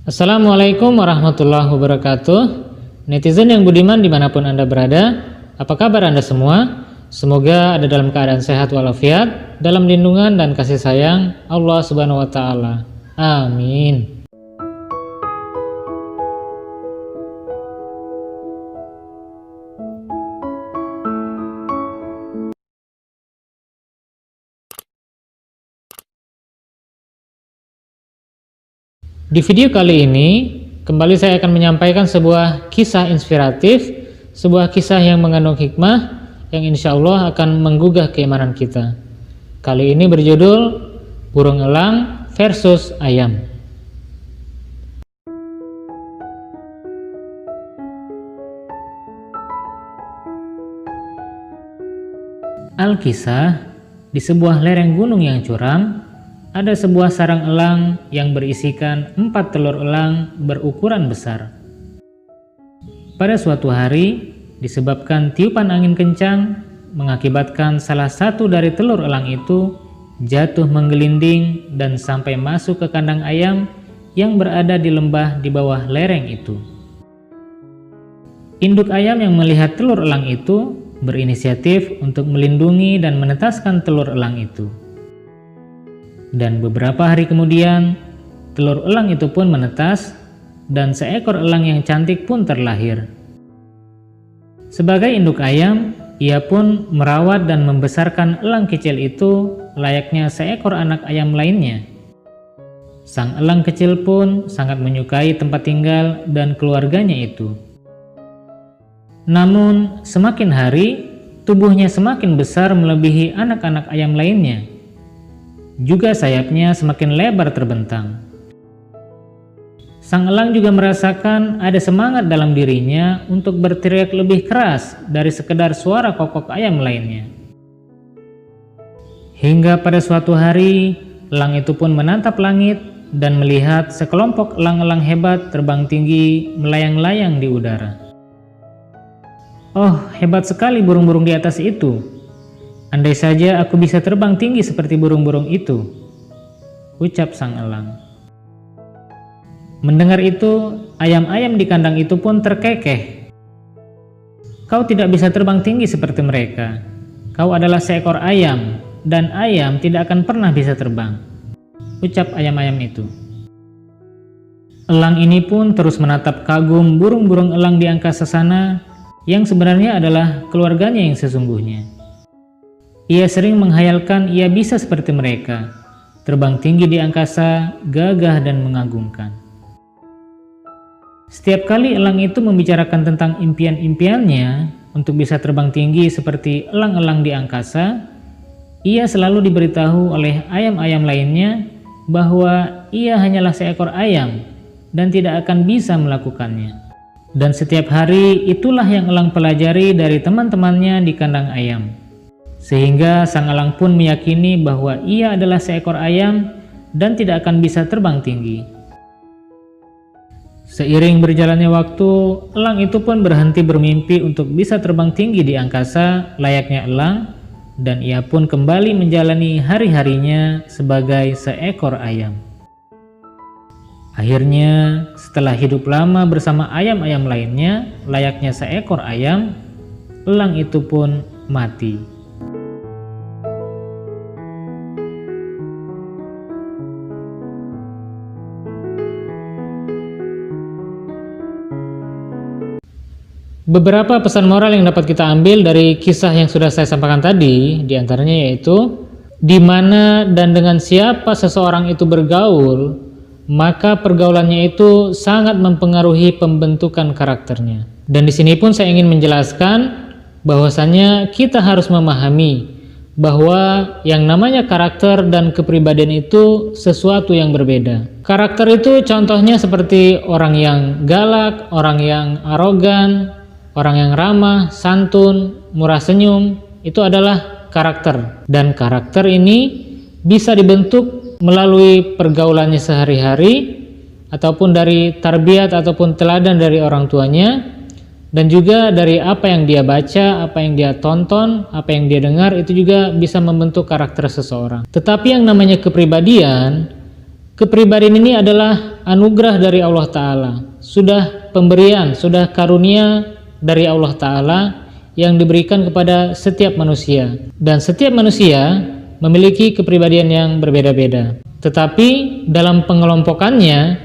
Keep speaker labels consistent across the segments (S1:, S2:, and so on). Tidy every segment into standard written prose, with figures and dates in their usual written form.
S1: Assalamualaikum warahmatullahi wabarakatuh. Netizen yang budiman dimanapun Anda berada, apa kabar Anda semua? Semoga ada dalam keadaan sehat walafiat, dalam lindungan dan kasih sayang Allah Subhanahu wa Ta'ala. Amin. Di video kali ini, kembali saya akan menyampaikan sebuah kisah inspiratif, sebuah kisah yang mengandung hikmah, yang insya Allah akan menggugah keimanan kita. Kali ini berjudul Burung Elang versus Ayam. Alkisah, di sebuah lereng gunung yang curam, ada sebuah sarang elang yang berisikan 4 telur elang berukuran besar. Pada suatu hari, disebabkan tiupan angin kencang, mengakibatkan salah satu dari telur elang itu jatuh menggelinding dan sampai masuk ke kandang ayam yang berada di lembah di bawah lereng itu. Induk ayam yang melihat telur elang itu berinisiatif untuk melindungi dan menetaskan telur elang itu. Dan beberapa hari kemudian, telur elang itu pun menetas dan seekor elang yang cantik pun terlahir. Sebagai induk ayam, ia pun merawat dan membesarkan elang kecil itu layaknya seekor anak ayam lainnya. Sang elang kecil pun sangat menyukai tempat tinggal dan keluarganya itu. Namun, semakin hari, tubuhnya semakin besar melebihi anak-anak ayam lainnya. Juga sayapnya semakin lebar terbentang. Sang elang juga merasakan ada semangat dalam dirinya untuk berteriak lebih keras dari sekedar suara kokok ayam lainnya. Hingga pada suatu hari, elang itu pun menatap langit dan melihat sekelompok elang-elang hebat terbang tinggi melayang-layang di udara. "Oh, hebat sekali burung-burung di atas itu. Andai saja aku bisa terbang tinggi seperti burung-burung itu," ucap sang elang. Mendengar itu, ayam-ayam di kandang itu pun terkekeh. "Kau tidak bisa terbang tinggi seperti mereka. Kau adalah seekor ayam, dan ayam tidak akan pernah bisa terbang," ucap ayam-ayam itu. Elang ini pun terus menatap kagum burung-burung elang di angkasa sana, yang sebenarnya adalah keluarganya yang sesungguhnya. Ia sering menghayalkan ia bisa seperti mereka, terbang tinggi di angkasa, gagah dan mengagumkan. Setiap kali elang itu membicarakan tentang impian-impiannya untuk bisa terbang tinggi seperti elang-elang di angkasa, ia selalu diberitahu oleh ayam-ayam lainnya bahwa ia hanyalah seekor ayam dan tidak akan bisa melakukannya. Dan setiap hari itulah yang elang pelajari dari teman-temannya di kandang ayam. Sehingga sang elang pun meyakini bahwa ia adalah seekor ayam dan tidak akan bisa terbang tinggi. Seiring berjalannya waktu, elang itu pun berhenti bermimpi untuk bisa terbang tinggi di angkasa layaknya elang, dan ia pun kembali menjalani hari-harinya sebagai seekor ayam. Akhirnya, setelah hidup lama bersama ayam-ayam lainnya layaknya seekor ayam, elang itu pun mati. Beberapa pesan moral yang dapat kita ambil dari kisah yang sudah saya sampaikan tadi, diantaranya yaitu, di mana dan dengan siapa seseorang itu bergaul, maka pergaulannya itu sangat mempengaruhi pembentukan karakternya. Dan di sini pun saya ingin menjelaskan bahwasannya kita harus memahami bahwa yang namanya karakter dan kepribadian itu sesuatu yang berbeda. Karakter itu contohnya seperti orang yang galak, orang yang arogan, orang yang ramah, santun, murah senyum, itu adalah karakter. Dan karakter ini bisa dibentuk melalui pergaulannya sehari-hari, ataupun dari tarbiyat ataupun teladan dari orang tuanya, dan juga dari apa yang dia baca, apa yang dia tonton, apa yang dia dengar, itu juga bisa membentuk karakter seseorang. Tetapi yang namanya kepribadian Kepribadian ini adalah anugerah dari Allah Ta'ala, sudah pemberian, sudah karunia dari Allah Ta'ala yang diberikan kepada setiap manusia. Dan setiap manusia memiliki kepribadian yang berbeda-beda. Tetapi dalam pengelompokannya,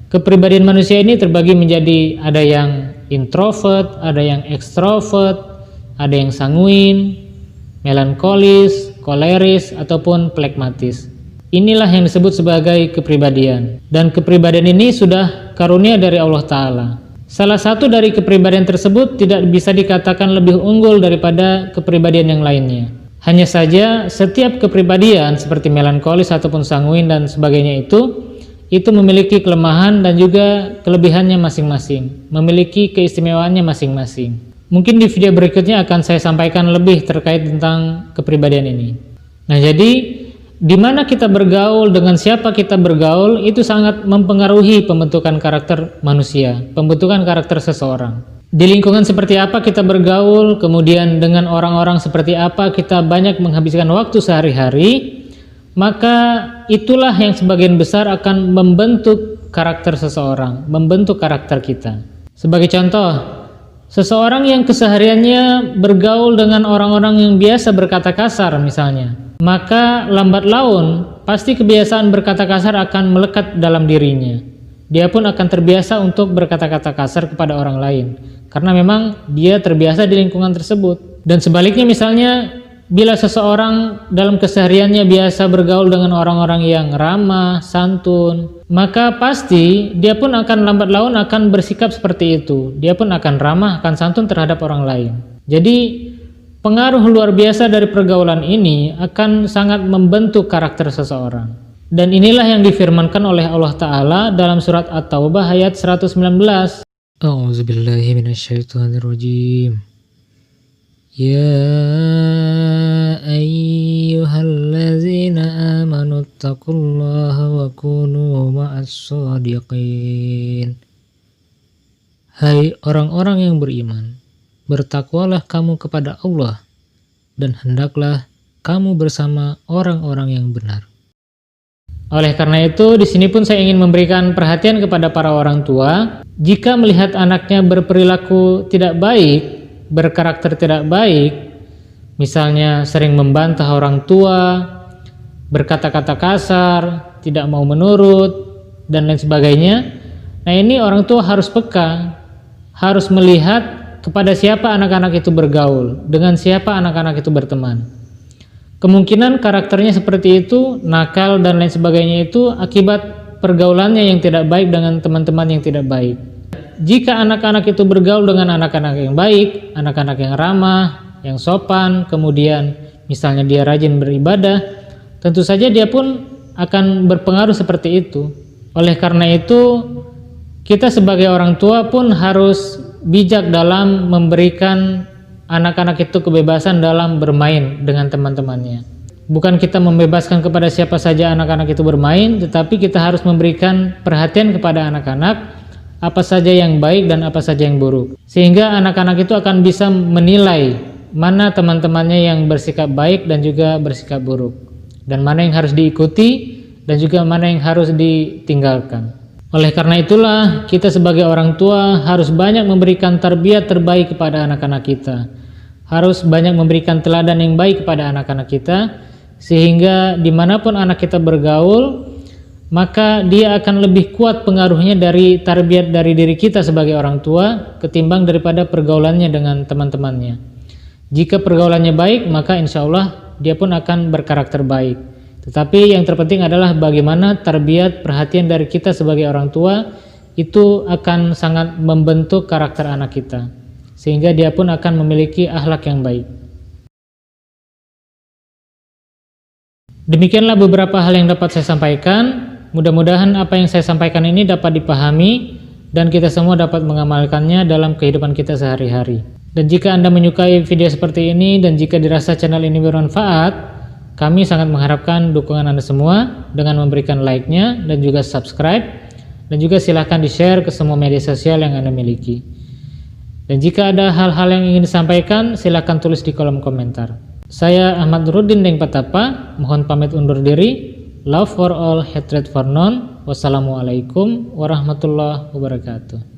S1: kepribadian manusia ini terbagi menjadi ada yang introvert, ada yang ekstrovert, ada yang sanguin, melankolis, koleris, ataupun plekmatis. Inilah yang disebut sebagai kepribadian. Dan kepribadian ini sudah karunia dari Allah Ta'ala. Salah satu dari kepribadian tersebut tidak bisa dikatakan lebih unggul daripada kepribadian yang lainnya. Hanya saja setiap kepribadian seperti melankolis ataupun sanguin dan sebagainya itu memiliki kelemahan dan juga kelebihannya masing-masing, memiliki keistimewaannya masing-masing. Mungkin di video berikutnya akan saya sampaikan lebih terkait tentang kepribadian ini. Nah, jadi di mana kita bergaul, dengan siapa kita bergaul, itu sangat mempengaruhi pembentukan karakter manusia, pembentukan karakter seseorang. Di lingkungan seperti apa kita bergaul, kemudian dengan orang-orang seperti apa kita banyak menghabiskan waktu sehari-hari, maka itulah yang sebagian besar akan membentuk karakter seseorang, membentuk karakter kita. Sebagai contoh, seseorang yang kesehariannya bergaul dengan orang-orang yang biasa berkata kasar misalnya, maka lambat laun pasti kebiasaan berkata kasar akan melekat dalam dirinya. Dia pun akan terbiasa untuk berkata-kata kasar kepada orang lain, karena memang dia terbiasa di lingkungan tersebut. Dan sebaliknya misalnya, bila seseorang dalam kesehariannya biasa bergaul dengan orang-orang yang ramah, santun, maka pasti dia pun akan lambat laun akan bersikap seperti itu. Dia pun akan ramah, akan santun terhadap orang lain. Jadi pengaruh luar biasa dari pergaulan ini akan sangat membentuk karakter seseorang. Dan inilah yang difirmankan oleh Allah Ta'ala dalam surat At-Taubah ayat 119. A'udzubillahi minasyaitonirrajim. Ya ayyuhallazina amanu taqullaha wa kunu ma'as-shadiqin. Hai orang-orang yang beriman, bertakwalah kamu kepada Allah, dan hendaklah kamu bersama orang-orang yang benar. Oleh karena itu, di sini pun saya ingin memberikan perhatian kepada para orang tua. Jika melihat anaknya berperilaku tidak baik, berkarakter tidak baik, misalnya sering membantah orang tua, berkata-kata kasar, tidak mau menurut, dan lain sebagainya. Nah, ini orang tua harus peka, harus melihat kepada siapa anak-anak itu bergaul, dengan siapa anak-anak itu berteman. Kemungkinan karakternya seperti itu, nakal dan lain sebagainya itu akibat pergaulannya yang tidak baik dengan teman-teman yang tidak baik. Jika anak-anak itu bergaul dengan anak-anak yang baik, anak-anak yang ramah, yang sopan, kemudian misalnya dia rajin beribadah, tentu saja dia pun akan berpengaruh seperti itu. Oleh karena itu, kita sebagai orang tua pun harus bijak dalam memberikan anak-anak itu kebebasan dalam bermain dengan teman-temannya. Bukan kita membebaskan kepada siapa saja anak-anak itu bermain, tetapi kita harus memberikan perhatian kepada anak-anak, apa saja yang baik dan apa saja yang buruk. Sehingga anak-anak itu akan bisa menilai mana teman-temannya yang bersikap baik dan juga bersikap buruk, dan mana yang harus diikuti dan juga mana yang harus ditinggalkan. Oleh karena itulah, kita sebagai orang tua harus banyak memberikan tarbiyat terbaik kepada anak-anak kita. Harus banyak memberikan teladan yang baik kepada anak-anak kita, sehingga dimanapun anak kita bergaul, maka dia akan lebih kuat pengaruhnya dari tarbiyat dari diri kita sebagai orang tua, ketimbang daripada pergaulannya dengan teman-temannya. Jika pergaulannya baik, maka insya Allah dia pun akan berkarakter baik. Tetapi yang terpenting adalah bagaimana tarbiyat, perhatian dari kita sebagai orang tua itu akan sangat membentuk karakter anak kita, sehingga dia pun akan memiliki akhlak yang baik. Demikianlah beberapa hal yang dapat saya sampaikan. Mudah-mudahan apa yang saya sampaikan ini dapat dipahami dan kita semua dapat mengamalkannya dalam kehidupan kita sehari-hari. Dan jika Anda menyukai video seperti ini dan jika dirasa channel ini bermanfaat, kami sangat mengharapkan dukungan Anda semua dengan memberikan like-nya dan juga subscribe, dan juga silahkan di-share ke semua media sosial yang Anda miliki. Dan jika ada hal-hal yang ingin disampaikan, silahkan tulis di kolom komentar. Saya Ahmad Nuruddin Deng Patapa, mohon pamit undur diri. Love for all, hatred for none. Wassalamualaikum warahmatullahi wabarakatuh.